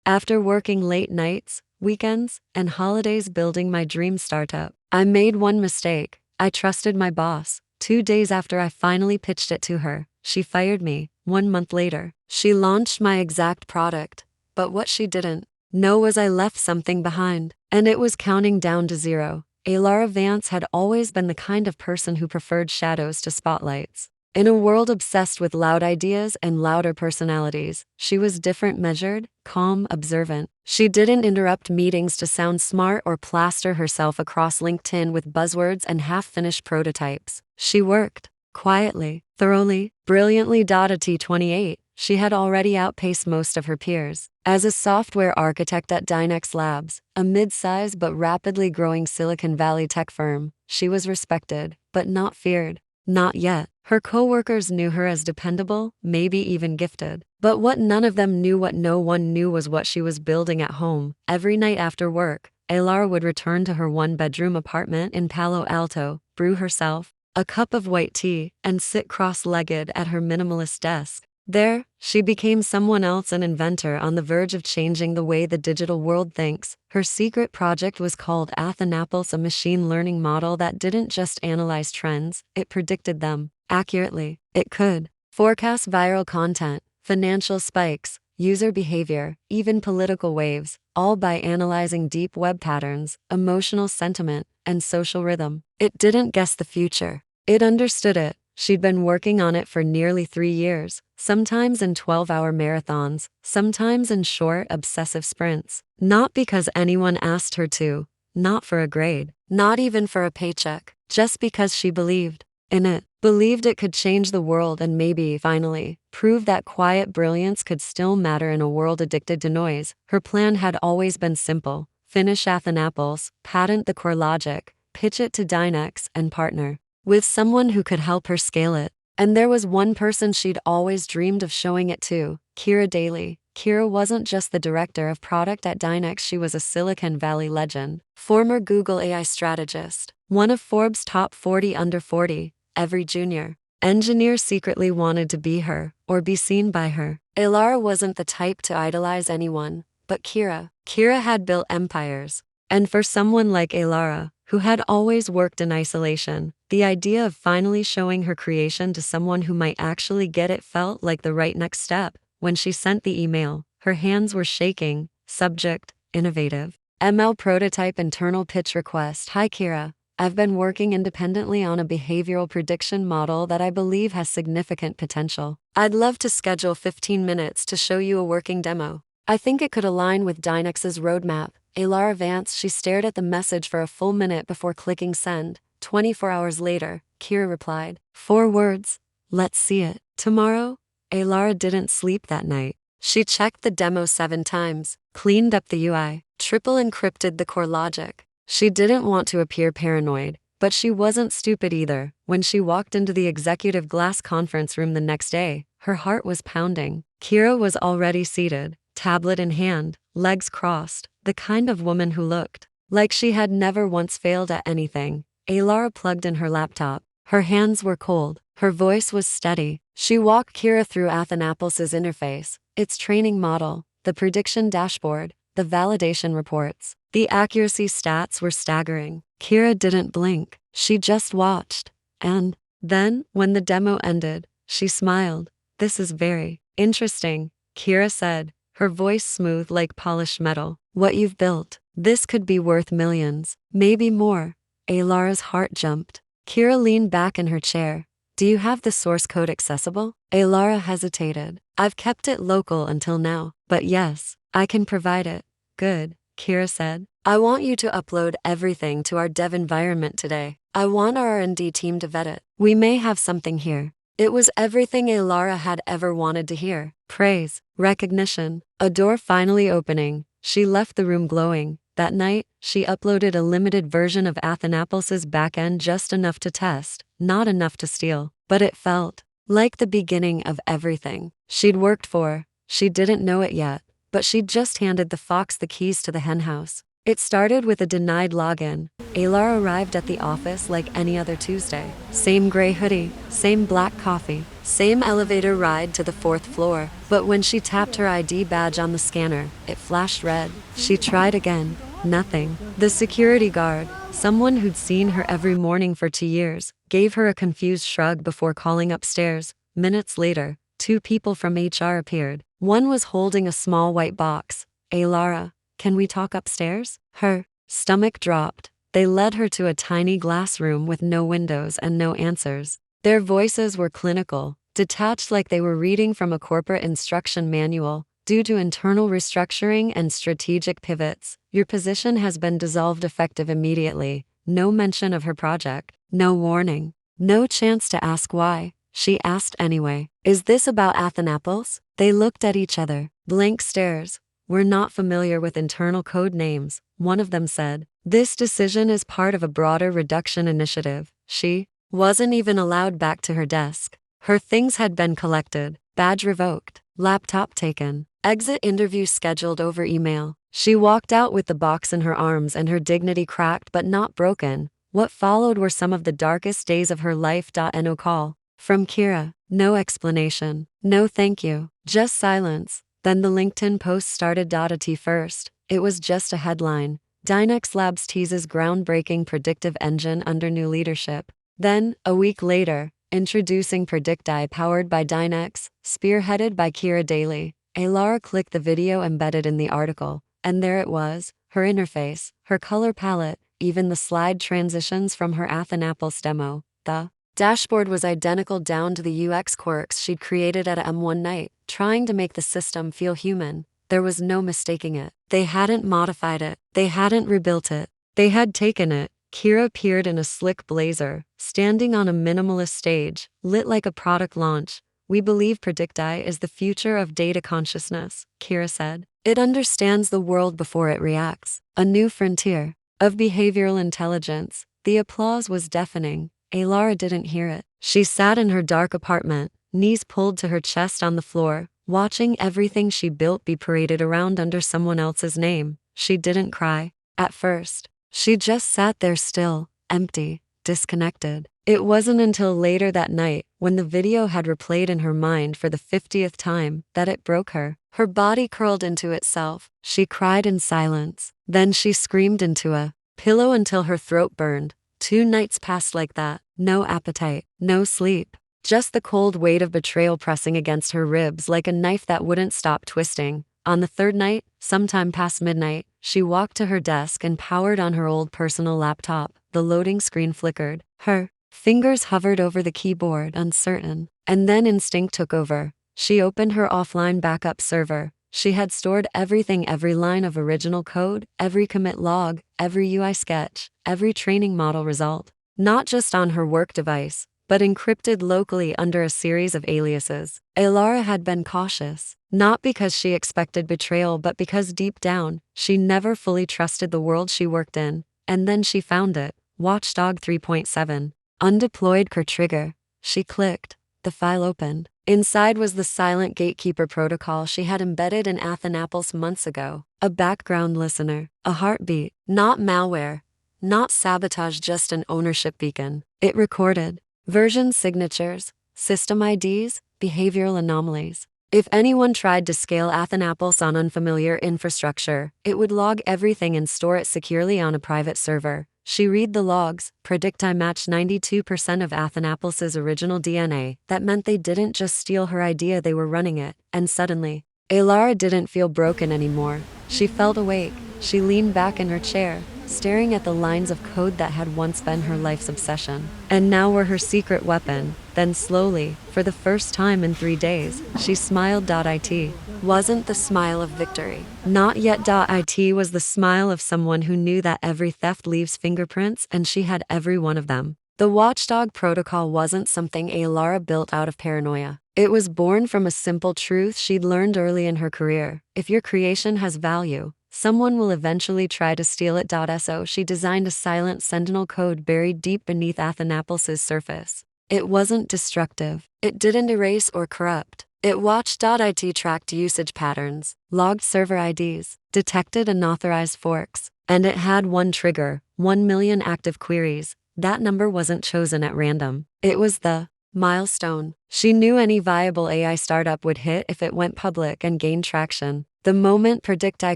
After working late nights, weekends, and holidays building my dream startup, I made one mistake. I trusted my boss. 2 days after I finally pitched it to her, she fired me. 1 month later, she launched my exact product. But what she didn't know was I left something behind, and it was counting down to zero. Alara Vance had always been the kind of person who preferred shadows to spotlights. In a world obsessed with loud ideas and louder personalities, she was different, measured, calm, observant. She didn't interrupt meetings to sound smart or plaster herself across LinkedIn with buzzwords and half-finished prototypes. She worked quietly, thoroughly, brilliantly. At T28, she had already outpaced most of her peers. As a software architect at Dynex Labs, a mid-size but rapidly growing Silicon Valley tech firm, she was respected, but not feared. Not yet. Her coworkers knew her as dependable, maybe even gifted. But what none of them knew, what no one knew, was what she was building at home. Every night after work, Alara would return to her one-bedroom apartment in Palo Alto, brew herself a cup of white tea, and sit cross-legged at her minimalist desk. There, she became someone else, an inventor on the verge of changing the way the digital world thinks. Her secret project was called Athanapples, a machine learning model that didn't just analyze trends, it predicted them accurately. It could forecast viral content, financial spikes, user behavior, even political waves, all by analyzing deep web patterns, emotional sentiment, and social rhythm. It didn't guess the future. It understood it. She'd been working on it for nearly 3 years, sometimes in 12-hour marathons, sometimes in short, obsessive sprints. Not because anyone asked her to, not for a grade, not even for a paycheck, just because she believed in it, believed it could change the world and maybe, finally, prove that quiet brilliance could still matter in a world addicted to noise. Her plan had always been simple: finish Athanapples, patent the core logic, pitch it to Dynex, and partner with someone who could help her scale it. And there was one person she'd always dreamed of showing it to: Kira Daly. Kira wasn't just the director of product at Dynex, she was a Silicon Valley legend, former Google AI strategist, one of Forbes' top 40 under 40. Every junior engineer secretly wanted to be her, or be seen by her. Alara wasn't the type to idolize anyone, but Kira had built empires. And for someone like Alara, who had always worked in isolation, the idea of finally showing her creation to someone who might actually get it felt like the right next step. When she sent the email, her hands were shaking. Subject: innovative. ML prototype, internal pitch request. Hi Kira, I've been working independently on a behavioral prediction model that I believe has significant potential. I'd love to schedule 15 minutes to show you a working demo. I think it could align with Dynex's roadmap. Alara Vance. She stared at the message for a full minute before clicking send. 24 hours later, Kira replied. 4 words: let's see it. Tomorrow? Alara didn't sleep that night. She checked the demo 7 times, cleaned up the UI, triple encrypted the core logic. She didn't want to appear paranoid, but she wasn't stupid either. When she walked into the executive glass conference room the next day, her heart was pounding. Kira was already seated, tablet in hand, legs crossed, the kind of woman who looked like she had never once failed at anything. Alara plugged in her laptop. Her hands were cold. Her voice was steady. She walked Kira through Athanapples' interface, its training model, the prediction dashboard, the validation reports. The accuracy stats were staggering. Kira didn't blink. She just watched. And then, when the demo ended, she smiled. This is very interesting, Kira said, her voice smooth like polished metal. What you've built, this could be worth millions, maybe more. Alara's heart jumped. Kira leaned back in her chair. Do you have the source code accessible? Alara hesitated. I've kept it local until now, but yes, I can provide it. Good, Kira said. I want you to upload everything to our dev environment today. I want our R&D team to vet it. We may have something here. It was everything Alara had ever wanted to hear. Praise, recognition, a door finally opening. She left the room glowing. That night, she uploaded a limited version of Athanapples' backend, just enough to test, not enough to steal. But it felt like the beginning of everything she'd worked for. She didn't know it yet, but she'd just handed the fox the keys to the henhouse. It started with a denied login. Aylar arrived at the office like any other Tuesday. Same gray hoodie, same black coffee, same elevator ride to the 4th floor. But when she tapped her ID badge on the scanner, it flashed red. She tried again. Nothing. The security guard, someone who'd seen her every morning for 2 years, gave her a confused shrug before calling upstairs. Minutes later, 2 people from HR appeared. One was holding a small white box. Aylara, can we talk upstairs? Her stomach dropped. They led her to a tiny glass room with no windows and no answers. Their voices were clinical, detached like they were reading from a corporate instruction manual. Due to internal restructuring and strategic pivots, your position has been dissolved effective immediately. No mention of her project. No warning. No chance to ask why. She asked anyway. Is this about Athanapples? They looked at each other. Blank stares. We're not familiar with internal code names, one of them said. This decision is part of a broader reduction initiative. She wasn't even allowed back to her desk. Her things had been collected, badge revoked, laptop taken, exit interview scheduled over email. She walked out with the box in her arms and her dignity cracked but not broken. What followed were some of the darkest days of her life. No call from Kira, no explanation, no thank you, just silence. Then the LinkedIn post started. At first, it was just a headline. Dynex Labs teases groundbreaking predictive engine under new leadership. Then, a week later, introducing PredictAI powered by Dynex, spearheaded by Kira Daly. Aylara clicked the video embedded in the article, and there it was, her interface, her color palette, even the slide transitions from her Athanapples demo. The dashboard was identical down to the UX quirks she'd created at one night, trying to make the system feel human. There was no mistaking it. They hadn't modified it. They hadn't rebuilt it. They had taken it. Kira appeared in a slick blazer, standing on a minimalist stage, lit like a product launch. We believe PredictAI is the future of data consciousness, Kira said. It understands the world before it reacts. A new frontier of behavioral intelligence. The applause was deafening. Aylara didn't hear it. She sat in her dark apartment, knees pulled to her chest on the floor, watching everything she built be paraded around under someone else's name. She didn't cry. At first, she just sat there still, empty, disconnected. It wasn't until later that night, when the video had replayed in her mind for the 50th time, that it broke her. Her body curled into itself. She cried in silence. Then she screamed into a pillow until her throat burned. 2 nights passed like that. No appetite, no sleep. Just the cold weight of betrayal pressing against her ribs like a knife that wouldn't stop twisting. On the 3rd night, sometime past midnight, she walked to her desk and powered on her old personal laptop. The loading screen flickered. Her fingers hovered over the keyboard, uncertain. And then instinct took over. She opened her offline backup server. She had stored everything, every line of original code, every commit log, every UI sketch, every training model result. Not just on her work device, but encrypted locally under a series of aliases. Aylara had been cautious, not because she expected betrayal but because deep down, she never fully trusted the world she worked in. And then she found it. Watchdog 3.7. Undeployed core trigger. She clicked. The file opened. Inside was the silent gatekeeper protocol she had embedded in Athanapples months ago. A background listener. A heartbeat. Not malware. Not sabotage, just an ownership beacon. It recorded version signatures, system IDs, behavioral anomalies. If anyone tried to scale Athanapples on unfamiliar infrastructure, it would log everything and store it securely on a private server. She read the logs. PredictAI matched 92% of Athanapples' original DNA. That meant they didn't just steal her idea, they were running it. And suddenly, Aylara didn't feel broken anymore. She felt awake. She leaned back in her chair, staring at the lines of code that had once been her life's obsession, and now were her secret weapon. Then slowly, for the first time in 3 days, she smiled. It wasn't the smile of victory. Not yet. It was the smile of someone who knew that every theft leaves fingerprints, and she had every one of them. The Watchdog protocol wasn't something Aylara built out of paranoia. It was born from a simple truth she'd learned early in her career. If your creation has value, someone will eventually try to steal it. So she designed a silent sentinel code buried deep beneath Athanapples' surface. It wasn't destructive. It didn't erase or corrupt. It watched.it tracked usage patterns, logged server IDs, detected unauthorized forks, and it had one trigger: 1 million active queries. That number wasn't chosen at random. It was the milestone she knew any viable AI startup would hit if it went public and gained traction. The moment Predicti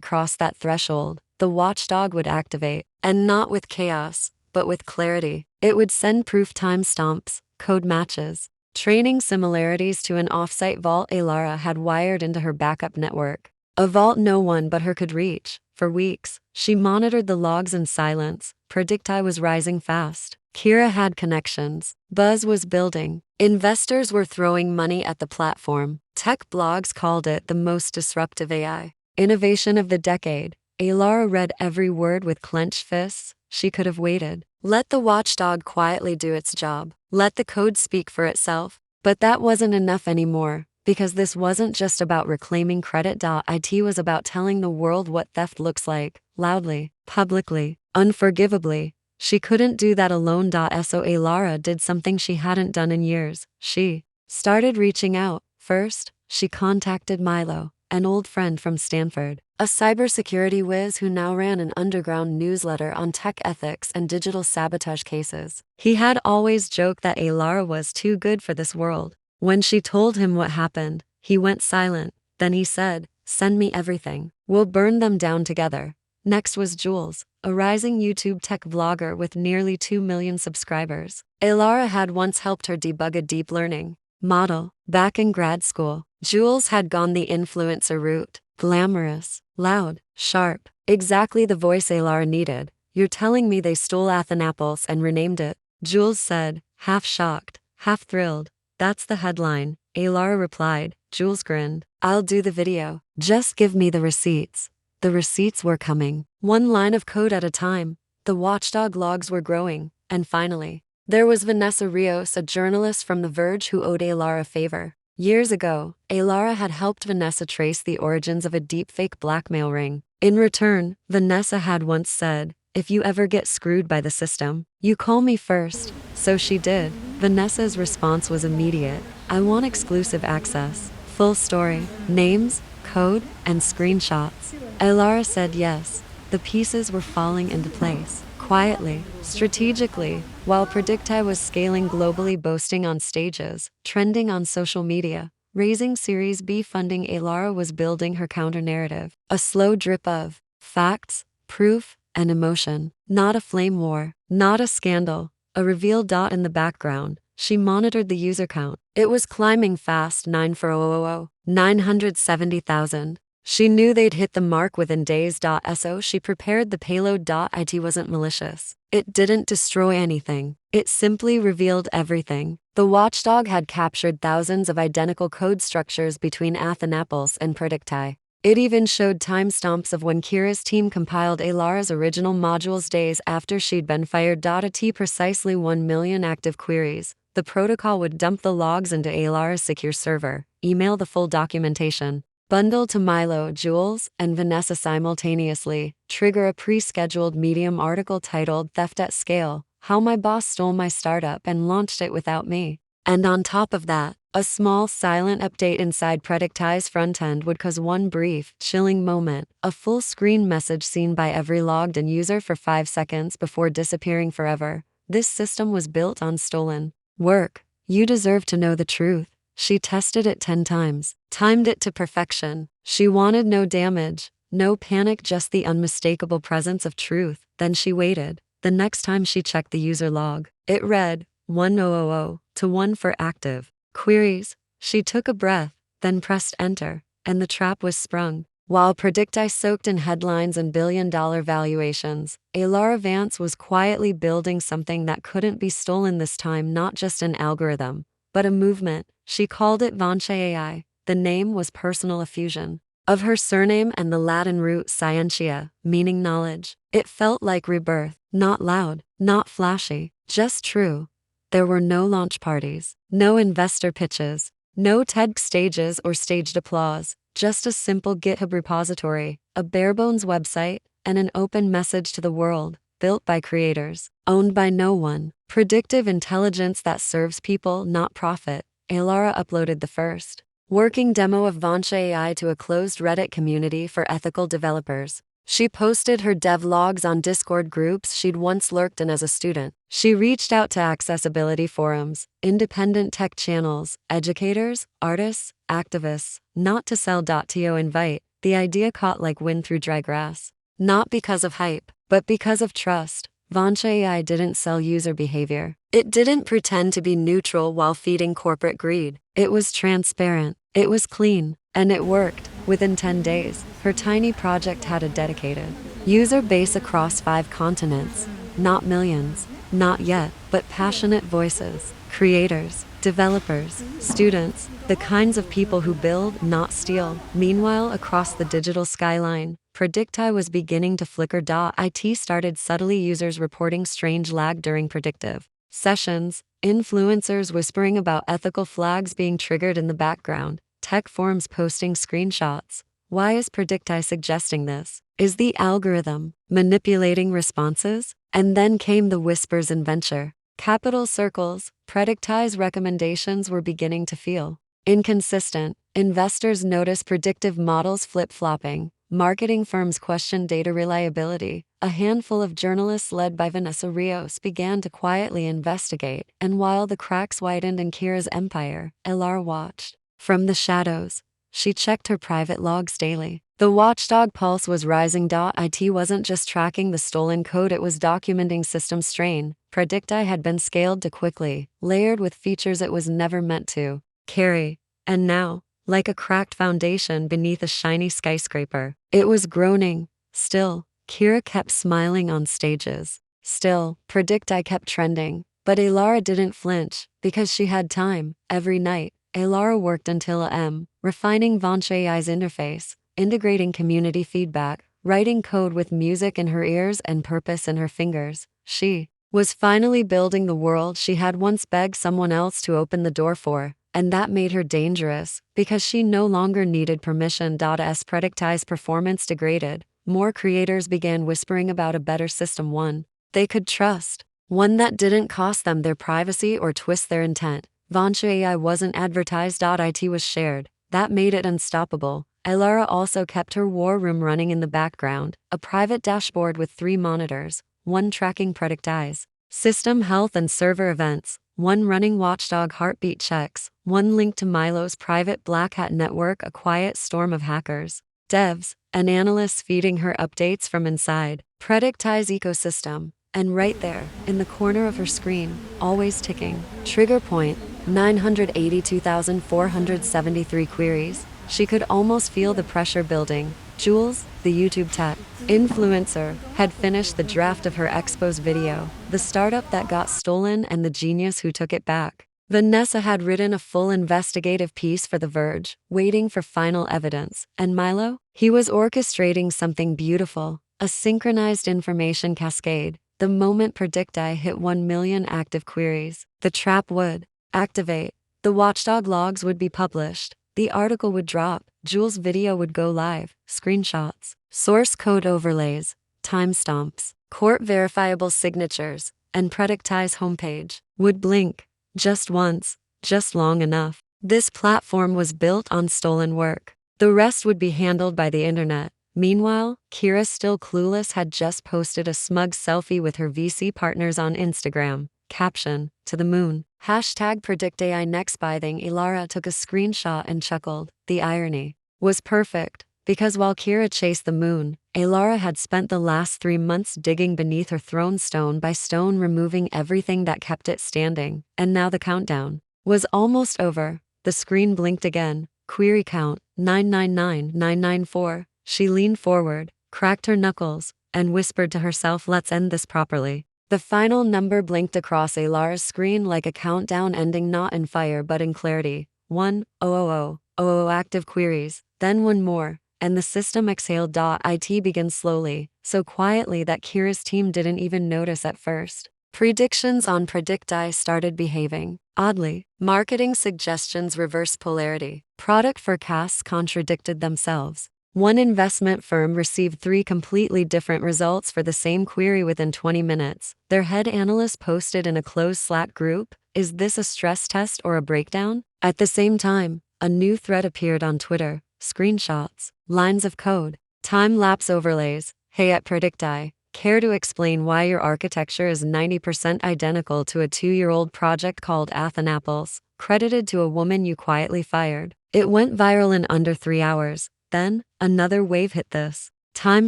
crossed that threshold, the watchdog would activate, and not with chaos, but with clarity. It would send proof timestamps, code matches, training similarities to an offsite vault Alara had wired into her backup network. A vault no one but her could reach. For weeks, she monitored the logs in silence. Predicti was rising fast. Kira had connections. Buzz was building. Investors were throwing money at the platform. Tech blogs called it the most disruptive AI innovation of the decade. Alara read every word with clenched fists. She could have waited. Let the watchdog quietly do its job. Let the code speak for itself. But that wasn't enough anymore, because this wasn't just about reclaiming credit. It was about telling the world what theft looks like, loudly, publicly, unforgivably. She couldn't do that alone. So Alara did something she hadn't done in years. She started reaching out. First, she contacted Milo, an old friend from Stanford, a cybersecurity whiz who now ran an underground newsletter on tech ethics and digital sabotage cases. He had always joked that Alara was too good for this world. When she told him what happened, he went silent. Then he said, "Send me everything. We'll burn them down together." Next was Jules, a rising YouTube tech vlogger with nearly 2 million subscribers. Alara had once helped her debug a deep learning model. Back in grad school, Jules had gone the influencer route. Glamorous, loud, sharp, exactly the voice Alara needed. "You're telling me they stole Athanapples and renamed it?" Jules said, half shocked, half thrilled. "That's the headline," Alara replied. Jules grinned. "I'll do the video. Just give me the receipts." The receipts were coming, one line of code at a time. The watchdog logs were growing, and finally, there was Vanessa Rios, a journalist from The Verge who owed Alara a favor. Years ago, Alara had helped Vanessa trace the origins of a deepfake blackmail ring. In return, Vanessa had once said, "If you ever get screwed by the system, you call me first." So she did. Vanessa's response was immediate. "I want exclusive access. Full story, names, code, and screenshots." Alara said yes. The pieces were falling into place, quietly, strategically, while Predicti was scaling globally, boasting on stages, trending on social media, raising Series B funding. Alara was building her counter-narrative, a slow drip of facts, proof, and emotion. Not a flame war, not a scandal, a reveal. In the background, she monitored the user count. It was climbing fast, 970,000. She knew they'd hit the mark within days. So she prepared the payload. It wasn't malicious. It didn't destroy anything. It simply revealed everything. The watchdog had captured thousands of identical code structures between Athanapples and Predicti. It even showed timestamps of when Kira's team compiled Alara's original modules days after she'd been fired. At precisely 1 million active queries, the protocol would dump the logs into Alara's secure server, email the full documentation, bundle to Milo, Jules, and Vanessa simultaneously, trigger a pre-scheduled Medium article titled "Theft at Scale: How My Boss Stole My Startup and Launched It Without Me." And on top of that, a small silent update inside Predicti's frontend would cause one brief, chilling moment, a full-screen message seen by every logged-in user for 5 seconds before disappearing forever. This system was built on stolen work. You deserve to know the truth. She tested it 10 times, timed it to perfection. She wanted no damage, no panic, just the unmistakable presence of truth. Then she waited. The next time she checked the user log, it read 1000 to 1 for active queries. She took a breath, then pressed enter, and the trap was sprung. While Predicti soaked in headlines and billion-dollar valuations, Alara Vance was quietly building something that couldn't be stolen this time. Not just an algorithm, but a movement. She called it Vance AI. The name was personal effusion of her surname and the Latin root scientia, meaning knowledge. It felt like rebirth, not loud, not flashy, just true. There were no launch parties, no investor pitches, no TED stages or staged applause, just a simple GitHub repository, a barebones website, and an open message to the world, built by creators, owned by no one. Predictive intelligence that serves people, not profit. Alara uploaded the first Working demo of Vansha AI to a closed Reddit community for ethical developers. She posted her devlogs on Discord groups she'd once lurked in as a student. She reached out to accessibility forums, independent tech channels, educators, artists, activists, not to sell. To invite, the idea caught like wind through dry grass. Not because of hype, but because of trust. Vansha AI didn't sell user behavior. It didn't pretend to be neutral while feeding corporate greed. It was transparent. It was clean. And it worked. Within 10 days, her tiny project had a dedicated user base across 5 continents. Not millions. Not yet, but passionate voices. Creators, developers, students, the kinds of people who build, not steal. Meanwhile, across the digital skyline, Predicti was beginning to flicker. It started subtly, users reporting strange lag during predictive sessions, influencers whispering about ethical flags being triggered in the background, tech forums posting screenshots. Why is Predicti suggesting this? Is the algorithm manipulating responses? And then came the whispers in venture capital circles. Predicti's recommendations were beginning to feel inconsistent. Investors noticed predictive models flip-flopping. Marketing firms questioned data reliability. A handful of journalists led by Vanessa Rios began to quietly investigate, and while the cracks widened in Kira's empire, Elara watched. From the shadows, she checked her private logs daily. The watchdog pulse was rising. It wasn't just tracking the stolen code, it was documenting system strain. Predicti had been scaled too quickly, layered with features it was never meant to carry. And now, like a cracked foundation beneath a shiny skyscraper, it was groaning. Still, Kira kept smiling on stages. Still, Predicti kept trending. But Elara didn't flinch, because she had time. Every night, Elara worked until a.m., refining Vansha AI's interface, integrating community feedback, writing code with music in her ears and purpose in her fingers. She was finally building the world she had once begged someone else to open the door for. And that made her dangerous, because she no longer needed permission. As Predicti's performance degraded, more creators began whispering about a better system, one they could trust, one that didn't cost them their privacy or twist their intent. Vansha AI wasn't advertised. It was shared. That made it unstoppable. Elara also kept her war room running in the background, a private dashboard with 3 monitors, one tracking Predicti's system health and server events, one running watchdog heartbeat checks, one linked to Milo's private Black Hat network, a quiet storm of hackers, devs, and analysts feeding her updates from inside Predicti's ecosystem. And right there, in the corner of her screen, always ticking, trigger point, 982,473 queries. She could almost feel the pressure building. Jules, the YouTube tech influencer, had finished the draft of her expose video, the startup that got stolen and the genius who took it back. Vanessa had written a full investigative piece for The Verge, waiting for final evidence. And Milo? He was orchestrating something beautiful, a synchronized information cascade. The moment Predicti hit 1 million active queries, the trap would activate. The watchdog logs would be published. The article would drop. Jules' video would go live. Screenshots, source code overlays, timestamps, court verifiable signatures, and Predicti's homepage would blink. Just once, just long enough. This platform was built on stolen work. The rest would be handled by the internet. Meanwhile, Kira, still clueless, had just posted a smug selfie with her VC partners on Instagram. Caption, "To the moon." Hashtag PredictAI next. Elara took a screenshot and chuckled. The irony was perfect, because while Kira chased the moon, Elara had spent the last 3 months digging beneath her throne, stone by stone, removing everything that kept it standing. And now the countdown was almost over. The screen blinked again. Query count, 999,994. She leaned forward, cracked her knuckles, and whispered to herself, "Let's end this properly." The final number blinked across Elara's screen like a countdown ending, not in fire but in clarity. 1,000,000 active queries, then one more, and the system exhaled. It began slowly, so quietly that Kira's team didn't even notice at first. Predictions on Predicti started behaving oddly. Marketing suggestions reversed polarity. Product forecasts contradicted themselves. One investment firm received 3 completely different results for the same query within 20 minutes. Their head analyst posted in a closed Slack group, "Is this a stress test or a breakdown?" At the same time, A new thread appeared on Twitter. Screenshots, lines of code, time-lapse overlays. Hey at Predicti, care to explain why your architecture is 90% identical to a 2-year-old project called Athanapples, credited to a woman you quietly fired? It went viral in under 3 hours. Then, another wave hit this time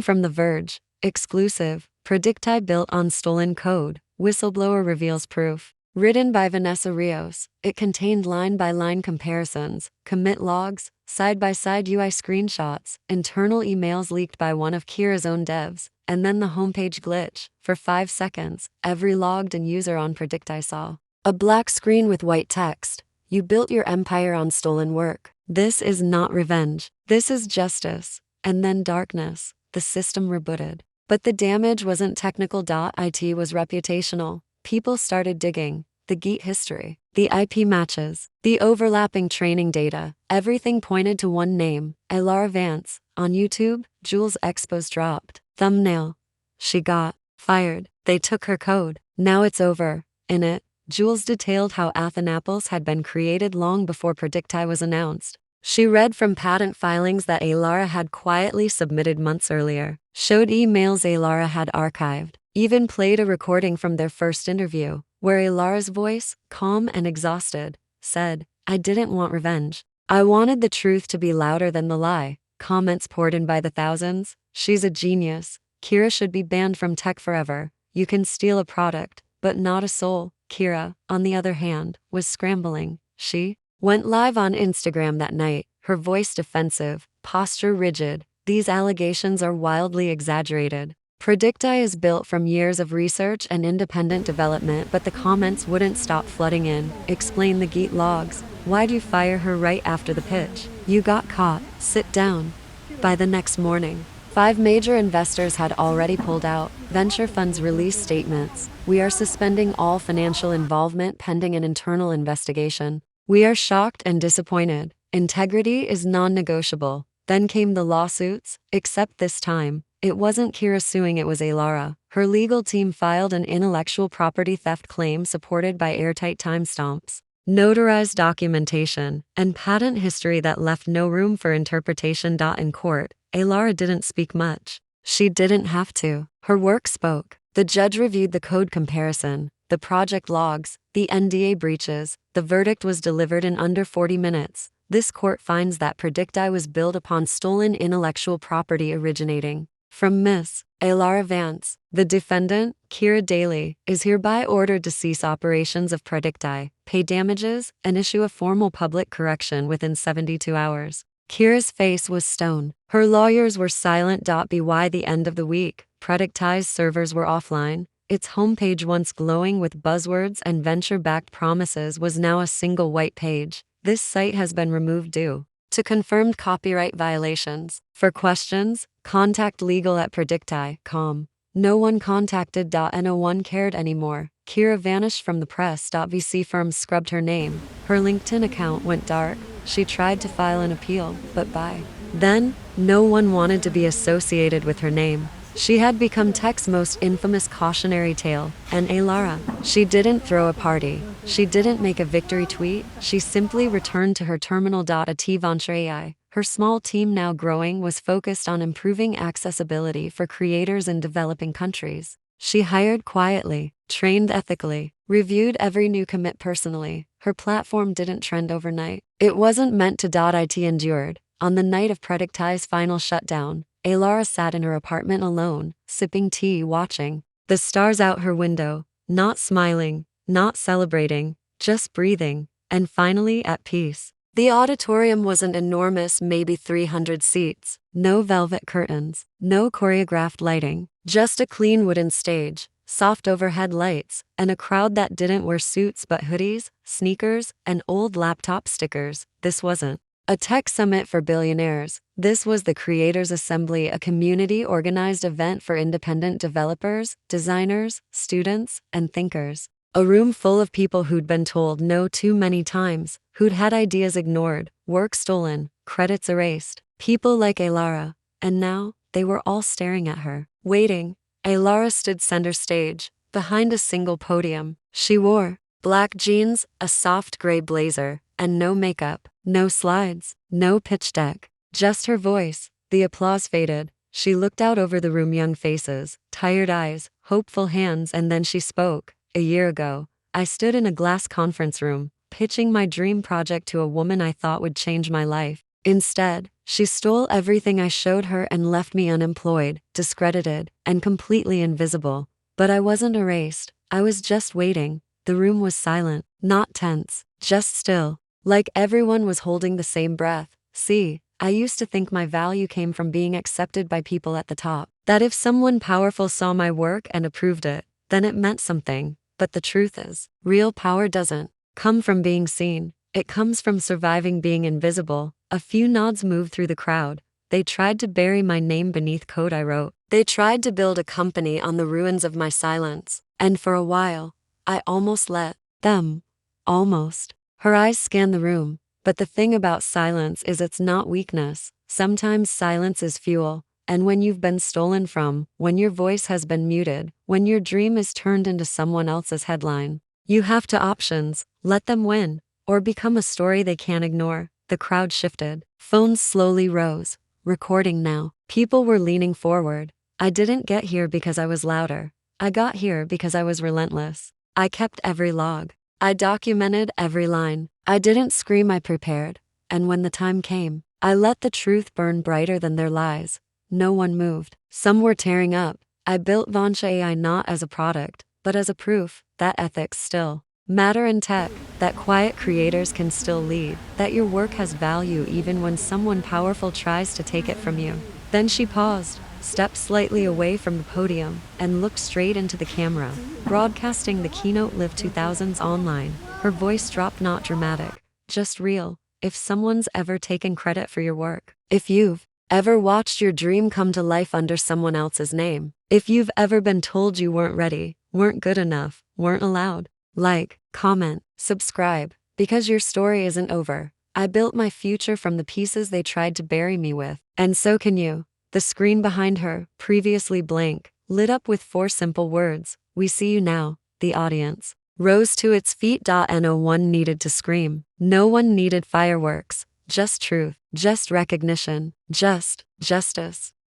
from The Verge. Exclusive, Predicti built on stolen code. Whistleblower reveals proof. Written by Vanessa Rios, it contained line-by-line comparisons, commit logs, side-by-side UI screenshots, internal emails leaked by one of Kira's own devs, and then the homepage glitch. For 5 seconds, every logged-in user on Predicti saw a black screen with white text. You built your empire on stolen work. This is not revenge. This is justice. And then darkness. The system rebooted. But the damage wasn't technical. It was reputational. People started digging. The Geet history, the IP matches, the overlapping training data. Everything pointed to one name, Ilara Vance. On YouTube, Jules' expos dropped. Thumbnail. She got fired. They took her code. Now it's over. In it, Jules detailed how Athanapples had been created long before Predicti was announced. She read from patent filings that Ilara had quietly submitted months earlier, showed emails Ilara had archived, even played a recording from their first interview, where Ilara's voice, calm and exhausted, said, "I didn't want revenge. I wanted the truth to be louder than the lie." Comments poured in by the thousands. She's a genius. Kira should be banned from tech forever. You can steal a product, but not a soul. Kira, on the other hand, was scrambling. She went live on Instagram that night, her voice defensive, posture rigid. These allegations are wildly exaggerated. Predicti is built from years of research and independent development, but the comments wouldn't stop flooding in. Explain the Geet logs. Why'd you fire her right after the pitch? You got caught. Sit down. By the next morning, 5 major investors had already pulled out. Venture funds released statements. We are suspending all financial involvement pending an internal investigation. We are shocked and disappointed. Integrity is non-negotiable. Then came the lawsuits, except this time, it wasn't Kira suing, it was Ilara. Her legal team filed an intellectual property theft claim supported by airtight timestamps, notarized documentation, and patent history that left no room for interpretation. In court, Ilara didn't speak much. She didn't have to. Her work spoke. The judge reviewed the code comparison, the project logs, the NDA breaches. The verdict was delivered in under 40 minutes. This court finds that Predicti was built upon stolen intellectual property originating from Miss Ilara Vance. The defendant, Kira Daly, is hereby ordered to cease operations of Predicti, pay damages, and issue a formal public correction within 72 hours. Kira's face was stone. Her lawyers were silent. By the end of the week, Predicti's servers were offline. Its homepage, once glowing with buzzwords and venture-backed promises, was now a single white page. This site has been removed due to confirmed copyright violations. For questions, contact legal at predicti.com. No one contacted. No one cared anymore. Kira vanished from the press. VC firms scrubbed her name. Her LinkedIn account went dark. She tried to file an appeal, but by then, no one wanted to be associated with her name. She had become tech's most infamous cautionary tale. And Ilara, she didn't throw a party. She didn't make a victory tweet. She simply returned to her terminal. A Venture AI, her small team now growing, was focused on improving accessibility for creators in developing countries. She hired quietly, trained ethically, reviewed every new commit personally. Her platform didn't trend overnight. It wasn't meant to. It endured. On the night of Predicti's final shutdown, Ilara sat in her apartment alone, sipping tea, watching the stars out her window, not smiling, not celebrating, just breathing, and finally at peace. The auditorium wasn't enormous, maybe 300 seats, no velvet curtains, no choreographed lighting, just a clean wooden stage, soft overhead lights, and a crowd that didn't wear suits but hoodies, sneakers, and old laptop stickers. This wasn't a tech summit for billionaires. This was the Creators Assembly, a community-organized event for independent developers, designers, students, and thinkers. A room full of people who'd been told no too many times, who'd had ideas ignored, work stolen, credits erased. People like Ilara. And now, they were all staring at her, waiting. Ilara stood center stage, behind a single podium. She wore black jeans, a soft gray blazer, and no makeup. No slides, no pitch deck, just her voice. The applause faded. She looked out over the room, young faces, tired eyes, hopeful hands, and then she spoke. A year ago, I stood in a glass conference room, pitching my dream project to a woman I thought would change my life. Instead, she stole everything I showed her and left me unemployed, discredited, and completely invisible. But I wasn't erased. I was just waiting. The room was silent, not tense, just still. Like everyone was holding the same breath. See, I used to think my value came from being accepted by people at the top. That if someone powerful saw my work and approved it, then it meant something. But the truth is, real power doesn't come from being seen. It comes from surviving being invisible. A few nods moved through the crowd. They tried to bury my name beneath code I wrote. They tried to build a company on the ruins of my silence. And for a while, I almost let them. Almost. Her eyes scanned the room. But the thing about silence is it's not weakness. Sometimes silence is fuel. And when you've been stolen from, when your voice has been muted, when your dream is turned into someone else's headline, you have two options: let them win, or become a story they can't ignore. The crowd shifted. Phones slowly rose. Recording now. People were leaning forward. I didn't get here because I was louder. I got here because I was relentless. I kept every log. I documented every line. I didn't scream, I prepared. And when the time came, I let the truth burn brighter than their lies. No one moved. Some were tearing up. I built Vansha AI not as a product, but as a proof that ethics still matter in tech, that quiet creators can still lead, that your work has value even when someone powerful tries to take it from you. Then she paused, stepped slightly away from the podium, and looked straight into the camera, broadcasting the keynote Live 2000s online. Her voice dropped, not dramatic, just real. If someone's ever taken credit for your work, if you've ever watched your dream come to life under someone else's name, if you've ever been told you weren't ready, weren't good enough, weren't allowed, like, comment, subscribe, because your story isn't over. I built my future from the pieces they tried to bury me with, and so can you. The screen behind her, previously blank, lit up with 4 simple words: "We see you now." The audience rose to its feet. No one needed to scream. No one needed fireworks. Just truth. Just recognition. Just justice.